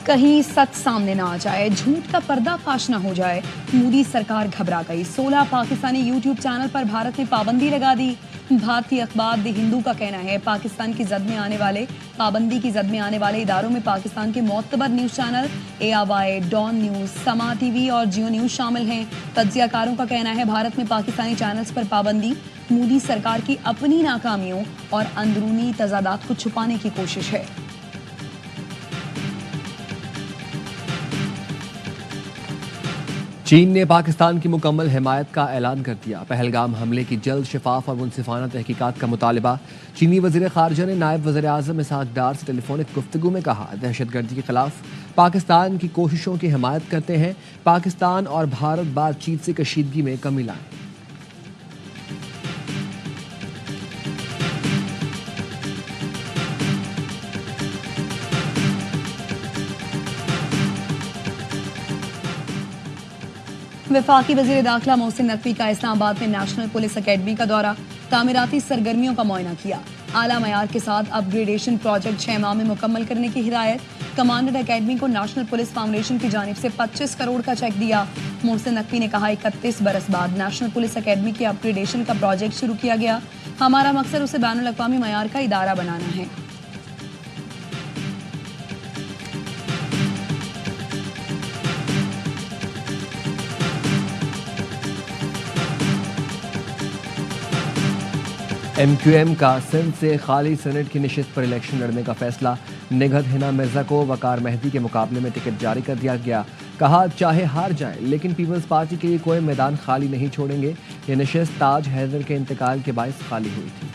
कहीं सच सामने ना आ जाए, झूठ का पर्दाफाश ना हो जाए, मोदी सरकार घबरा गई। 16 पाकिस्तानी यूट्यूब चैनल पर भारत ने पाबंदी लगा दी। भारतीय अखबार द हिंदू का कहना है पाबंदी की जद में आने वाले इदारों में पाकिस्तान के मोतबर news channel ARY, Dawn news, Samaa TV और जियो न्यूज शामिल हैं। तज्जियाकारों का कहना है भारत में पाकिस्तानी चैनल्स पर पाबंदी मोदी सरकार की अपनी नाकामियों और अंदरूनी तजादात को छुपाने की कोशिश है। चीन ने पाकिस्तान की मुकम्मल हिमायत का ऐलान कर दिया। पहलगाम हमले की जल्द शफाफ और मुनसिफाना तहकीकात का मुतालबा। चीनी वज़ीर ख़ारजा ने नायब वज़ीर आज़म इसहाक डार से टेलीफोनिक गुफ्तगू में कहा, दहशतगर्दी के खिलाफ पाकिस्तान की कोशिशों की हिमायत करते हैं। पाकिस्तान और भारत बातचीत से कशीदगी में कमी लाएं। वफाकी वज़ीर दाखिला मोहसिन नकवी का इस्लामाबाद में नेशनल पुलिस अकेडमी का दौरा, तामीराती सरगर्मियों का मुआयना किया। आला मयार के साथ अपग्रेडेशन प्रोजेक्ट 6 माह में मुकम्मल करने की हिदायत। कमांडेड अकेडमी को नेशनल पुलिस फाउंडेशन की जानिब से 25 करोड़ का चेक दिया। मोहसिन नकवी ने कहा, 31 बरस बाद नेशनल पुलिस अकेडमी के अपग्रेडेशन का प्रोजेक्ट शुरू किया गया। हमारा मकसद उसे बैनुल अक़वामी मयार का इदारा बनाना है। MQM का सिंध से खाली सेनेट की नशिस्त पर इलेक्शन लड़ने का फैसला। निगहत हिना मिर्जा को वकार मेहदी के मुकाबले में टिकट जारी कर दिया गया। कहा, चाहे हार जाए लेकिन पीपल्स पार्टी के लिए कोई मैदान खाली नहीं छोड़ेंगे। ये नशिस्त ताज हैदर के इंतकाल के बायस खाली हुई थी।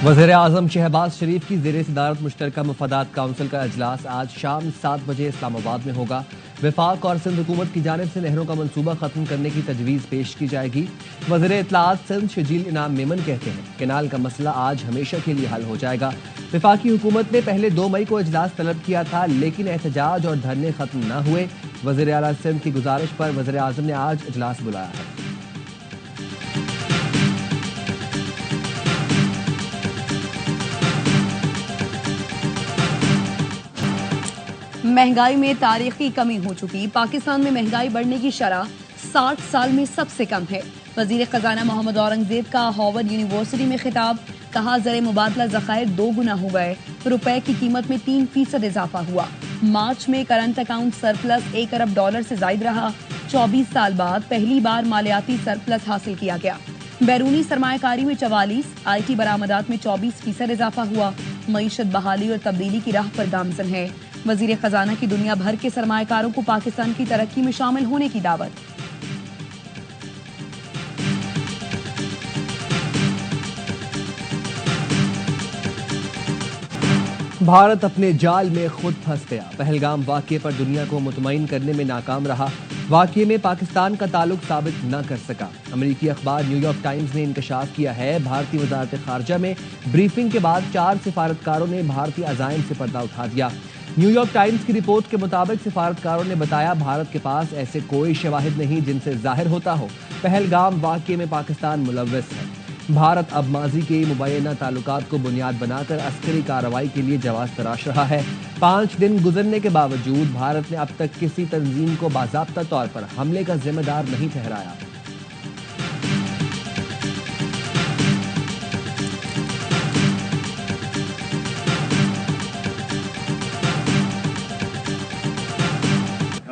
वज़ीर आज़म शहबाज शरीफ की ज़ेर सदारत मुश्तरका मुफादात काउंसिल का अजलास आज शाम 7 बजे इस्लामाबाद में होगा। वफाक और सिंध हुकूमत की जानिब से नहरों का मंसूबा खत्म करने की तजवीज़ पेश की जाएगी। वज़ीर इत्तलाआत सिंध शजील इनाम मेमन कहते हैं केनाल का मसला आज हमेशा के लिए हल हो जाएगा। वफाकी हुकूमत ने पहले 2 मई को इजलास तलब किया था लेकिन एहतजाज और धरने खत्म न हुए। वज़ीर आला सिंध की गुजारिश पर वज़ीर आज़म ने आज इजलास बुलाया है। महंगाई में तारीखी कमी हो चुकी। पाकिस्तान में महंगाई बढ़ने की शरह 60 साल में सबसे कम है। वजीर खजाना मोहम्मद औरंगजेब का हार्वर्ड यूनिवर्सिटी में खिताब। कहा, ज़र मुबादला ज़खायर 2 गुना हो गए। रुपए की कीमत में 3% इजाफा हुआ। मार्च में करंट अकाउंट सरप्लस $1 अरब से जायद रहा। 24 साल बाद पहली बार मालियाती सरप्लस हासिल किया गया। बैरूनी सरमायाकारी में 44, IT बरामदात में 24% इजाफा हुआ। मईशत बहाली और तब्दीली की राह पर गामजन है। वजीर खजाना की दुनिया भर के सरमायाकारों को पाकिस्तान की तरक्की में शामिल होने की दावत। भारत अपने जाल में खुद फंस गया। पहलगाम वाक़ये पर दुनिया को मुतमईन करने में नाकाम रहा। वाक़ये में पाकिस्तान का ताल्लुक साबित न कर सका। अमेरिकी अखबार न्यूयॉर्क टाइम्स ने इंकशाफ किया है भारतीय वज़ारत ख़ारजा में ब्रीफिंग के बाद 4 सिफारतकारों ने भारतीय अज़ाइम से पर्दा उठा दिया। न्यूयॉर्क टाइम्स की रिपोर्ट के मुताबिक सिफारतकारों ने बताया भारत के पास ऐसे कोई शवाहिद नहीं जिनसे जाहिर होता हो पहलगाम वाक़ये में पाकिस्तान मुलव्वस है। भारत अब माजी के मुबैना ताल्लुकात को बुनियाद बनाकर अस्करी कार्रवाई के लिए जवाब तराश रहा है। 5 दिन गुजरने के बावजूद भारत ने अब तक किसी तंजीम को बाज़ाब्ता तौर पर हमले का जिम्मेदार नहीं ठहराया।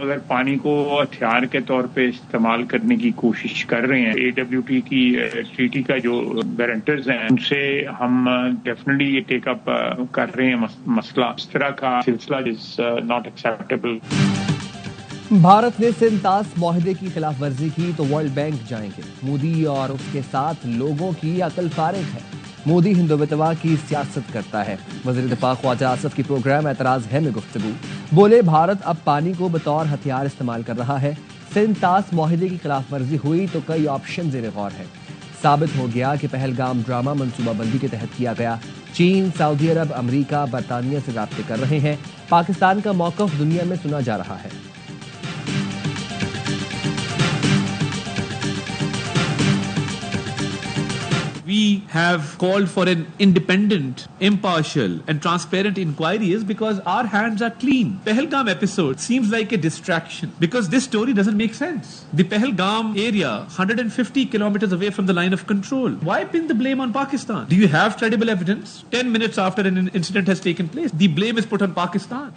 अगर पानी को हथियार के तौर पे इस्तेमाल करने की कोशिश कर रहे हैं, AWT की ट्रीटी का जो गारंटर्स हैं उनसे हम डेफिनेटली ये टेक अप कर रहे हैं मसला। इस तरह का सिलसिला इज नॉट एक्सेप्टेबल। भारत ने सिंतास मुआहदे की खिलाफ वर्जी की तो वर्ल्ड बैंक जाएंगे। मोदी और उसके साथ लोगों की अकल फारिग है। मोदी हिंदुत्व की सियासत करता है। वज़ीर दिफा ख्वाजा आसिफ की प्रोग्राम एतराज़ है में गुफ्तगू। बोले, भारत अब पानी को बतौर हथियार इस्तेमाल कर रहा है। सिंतास मुआहदे की खिलाफ वर्जी हुई तो कई ऑप्शन ज़ेर गौर है। साबित हो गया कि पहलगाम ड्रामा मनसूबाबंदी के तहत किया गया। चीन, सऊदी अरब, अमरीका, बरतानिया से राब्ते कर रहे हैं। पाकिस्तान का मौक़िफ़ दुनिया में सुना जा रहा है। we have called for an independent, impartial and transparent inquiry is because our hands are clean. Pahalgam episode seems like a distraction because this story doesn't make sense. The Pahalgam area, 150 kilometers away from the line of control. Why pin the blame on Pakistan? Do you have credible evidence? 10 minutes after an incident has taken place, the blame is put on Pakistan.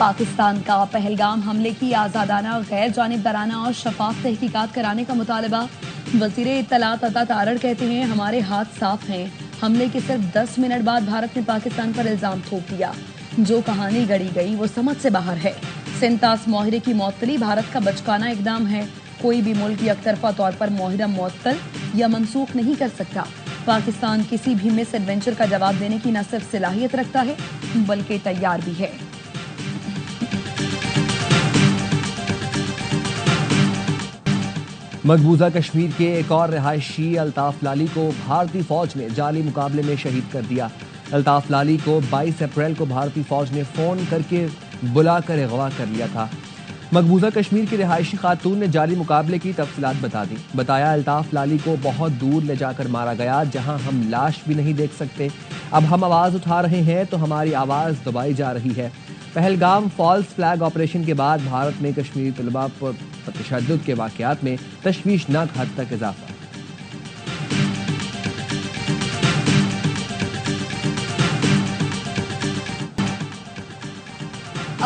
Pakistan का पहलगाम हमले की आज़ादाना, गैर जानिबदाराना और शफाफ तहकीकात कराने का मुतालबा। वज़ीर इत्तलात अता तारड़ कहते हैं, हमारे हाथ साफ हैं। हमले के सिर्फ 10 मिनट बाद भारत ने पाकिस्तान पर इल्ज़ाम थोप दिया। जो कहानी गढ़ी गई वो समझ से बाहर है। सिंतास माहिरे की मअतली भारत का बचकाना इकदाम है। कोई भी मुल्क यकतरफा तौर पर माहिरा मुअत्तल या मनसूख नहीं कर सकता। पाकिस्तान किसी भी मिस एडवेंचर का जवाब देने की न सिर्फ सलाहियत रखता है बल्कि तैयार भी है। मकबूजा कश्मीर के एक और रिहायशी अल्ताफ लाली को भारतीय फौज ने जाली मुकाबले में शहीद कर दिया। अल्ताफ लाली को 22 अप्रैल को भारतीय फौज ने फ़ोन करके बुलाकर अगवा कर लिया था। मकबूजा कश्मीर की रिहायशी खातून ने जाली मुकाबले की तफसीलात बता दी। बताया, अल्ताफ लाली को बहुत दूर ले जाकर मारा गया, जहां हम लाश भी नहीं देख सकते। अब हम आवाज़ उठा रहे हैं तो हमारी आवाज़ दबाई जा रही है। पहलगाम फॉल्स फ्लैग ऑपरेशन के बाद भारत में कश्मीरी तलबा पर तशद्दुद के वाक़यात में तशवीशनाक हद तक इजाफा।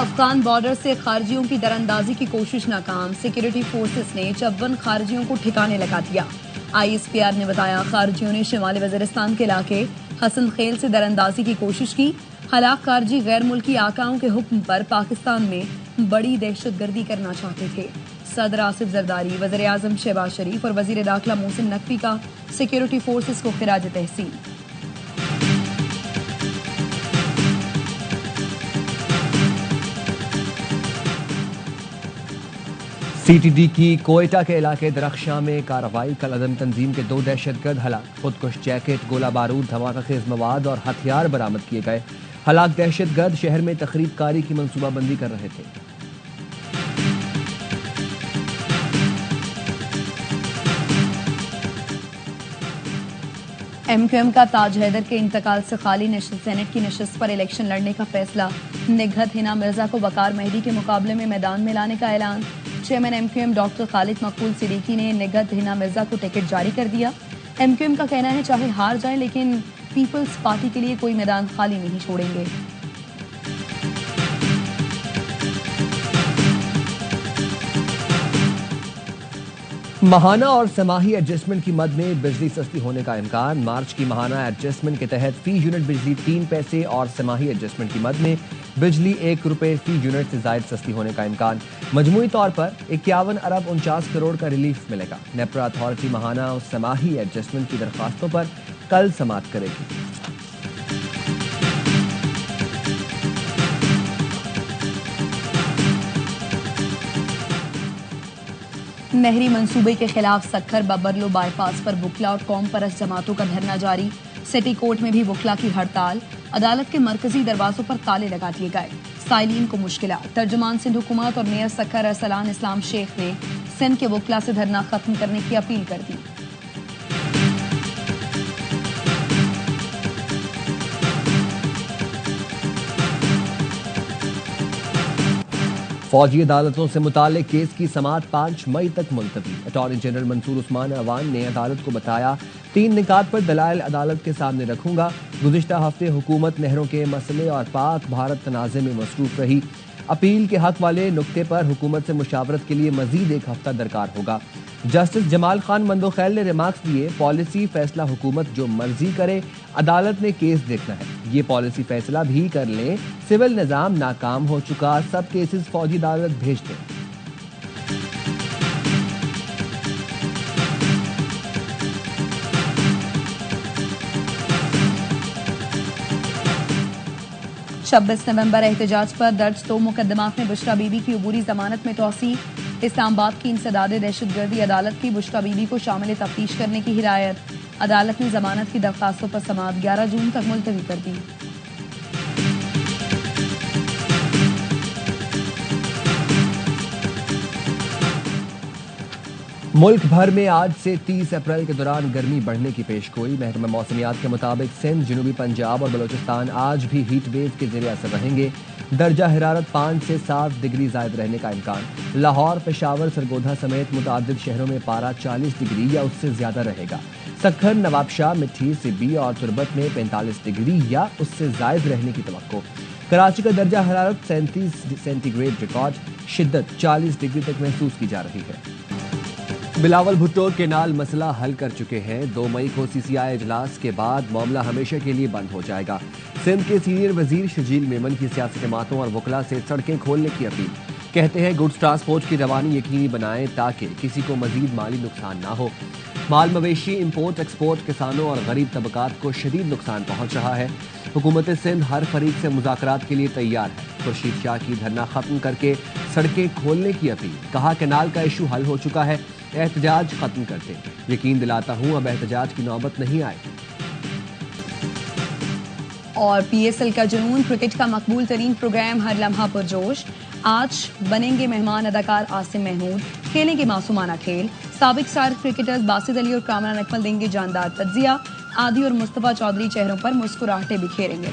अफगान बॉर्डर से खारजियों की दरअंदाजी की कोशिश नाकाम। सिक्योरिटी फोर्सेस ने 54 खारजियों को ठिकाने लगा दिया। ISPR ने बताया, खारजियों ने शिमाली वज़ीरिस्तान के इलाके हसन खेल से दरअंदाजी की कोशिश की। हलाक खारजी गैर मुल्की आकाओं के हुक्म पर पाकिस्तान में बड़ी दहशतगर्दी करना चाहते थे। सदर आसिफ जरदारी, वज़ीर आज़म शहबाज शरीफ और वज़ीर दाखिला मोहसिन नकवी का सिक्योरिटी फोर्सेस को खिराज तहसीन। CTD की कोयटा के इलाके दरख्शां में कार्रवाई। कल अदम तंजीम के 2 दहशतगर्द हलाक। खुदकुश जैकेट, गोला बारूद, धमाका खेज मवाद और हथियार बरामद किए गए। हलाक दहशतगर्द शहर में तखरीब कारी की मंसूबाबंदी कर रहे थे। MQM का ताज हैदर के इंतकाल से खाली सेनेट की नशस्त पर इलेक्शन लड़ने का फैसला। निगहत हिना मिर्जा को वकार मेहदी के मुकाबले में मैदान में लाने का ऐलान। चेयरमैन MQM डॉक्टर खालिद मकबूल सिद्दीकी ने निगहत हिना मिर्जा को टिकट जारी कर दिया। MQM का कहना है, चाहे हार जाए लेकिन पीपल्स पार्टी के लिए कोई मैदान खाली नहीं छोड़ेंगे। महाना और समाही एडजस्टमेंट की मद में बिजली सस्ती होने का इम्कान। मार्च की महाना एडजस्टमेंट के तहत फी यूनिट बिजली 3 पैसे और समाही एडजस्टमेंट की मद में बिजली 1 रुपए फी यूनिट से जायद सस्ती होने का इम्कान। मजमूई तौर पर 51 अरब 49 करोड़ का रिलीफ मिलेगा। नेपरा अथॉरिटी महाना और समाही एडजस्टमेंट की दरखास्तों पर कल समाअत करेगी। नहरी मंसूबे के खिलाफ सक्खर बबरलो बाईपास पर बुकला और कौम परस्त जमातों का धरना जारी। सिटी कोर्ट में भी बुकला की हड़ताल। अदालत के मरकजी दरवाजों पर ताले लगा दिए गए। साइलिन को मुश्किलात। तर्जुमान सिंध हुकूमत और मेयर सक्खर अरसलान इस्लाम शेख ने सिंध के बुकला से धरना खत्म करने की अपील कर दी। फौजी अदालतों से मुतालिक केस की समाअत 5 मई तक मुलतवी। अटॉर्नी जनरल मंसूर उस्मान अवान ने अदालत को बताया, 3 निकात पर दलाइल अदालत के सामने रखूंगा। गुज़िश्ता हफ्ते हुकूमत नहरों के मसले और पाक भारत तनाज़े में मसरूफ रही। अपील के हक वाले नुक्ते पर हुकूमत से मुशावरत के लिए मजीद 1 हफ्ता दरकार होगा। जस्टिस जमाल खान मंदोखैल ने रिमार्क्स दिए, पॉलिसी फैसला हुकूमत जो मर्जी करे, अदालत ने केस देखना है। ये पॉलिसी फैसला भी कर लें, सिविल निज़ाम नाकाम हो चुका, सब केसेस फौजी अदालत भेज दें। छब्बीस नवंबर एहतजाज पर दर्ज 2 मुकदमात में बुशरा बीबी की अबूरी जमानत में तौसीक। इस्लामाबाद की इंसदादे दहशतगर्दी अदालत की बुशरा बीबी को शामिल तफ्तीश करने की हिदायत। अदालत ने जमानत की दरखास्तों पर समाअत 11 जून तक मुलतवी कर दी। मुल्क भर में आज से 30 अप्रैल के दौरान गर्मी बढ़ने की पेशगोई। महकमा मौसमियात के मुताबिक सिंध, जनूबी पंजाब और बलोचिस्तान आज भी हीट वेव के ज़ेरे असर रहेंगे। दर्जा हरारत 5 से 7 डिग्री ज़ायद रहने का इम्कान। लाहौर, पेशावर, सरगोधा समेत मुतादिद शहरों में पारा 40 डिग्री या उससे ज़्यादा रहेगा। सक्खर, नवाबशाह, मिठी, सिब्बी और तुरबत में 45 डिग्री या उससे ज़ायद रहने की तवक्को। कराची का दर्जा हरारत 37 सेंटीग्रेड रिकॉर्ड, शिद्दत 40 डिग्री तक महसूस की जा रही है। बिलावल भुट्टो केनाल मसला हल कर चुके हैं। 2 मई को सीसीआई इजलास के बाद मामला हमेशा के लिए बंद हो जाएगा। सिंध के सीनियर वजीर शजील मेमन की सियासी जमातों और वकला से सड़कें खोलने की अपील। कहते हैं गुड्स ट्रांसपोर्ट की रवानी यकीनी बनाएं ताकि किसी को मजीद माली नुकसान ना हो। माल मवेशी इंपोर्ट एक्सपोर्ट किसानों और गरीब तबकात को शदीद नुकसान पहुंच रहा है। हुकूमत सिंध हर फरीक से मुज़ाकरात के लिए तैयार है। खुर्शीद शाह की धरना खत्म करके सड़कें खोलने की अपील। कहा कैनाल का इशू हल हो चुका है, एहतजाज खत्म करते। यकीन दिलाता हूं अब एहतजाज की नौबत नहीं आएगी। और पीएसएल का जुनून, क्रिकेट का मकबूल तरीन प्रोग्राम हर लम्हा पुरजोश। आज बनेंगे मेहमान अदाकार आसिम महमूद, खेलेंगे मासूमाना खेल। साबिक स्टार क्रिकेटर्स बासित अली और कामरान अकमल देंगे जानदार तज्जिया। आदि और मुस्तफा चौधरी चेहरों पर मुस्कुराहटें बिखेरेंगे।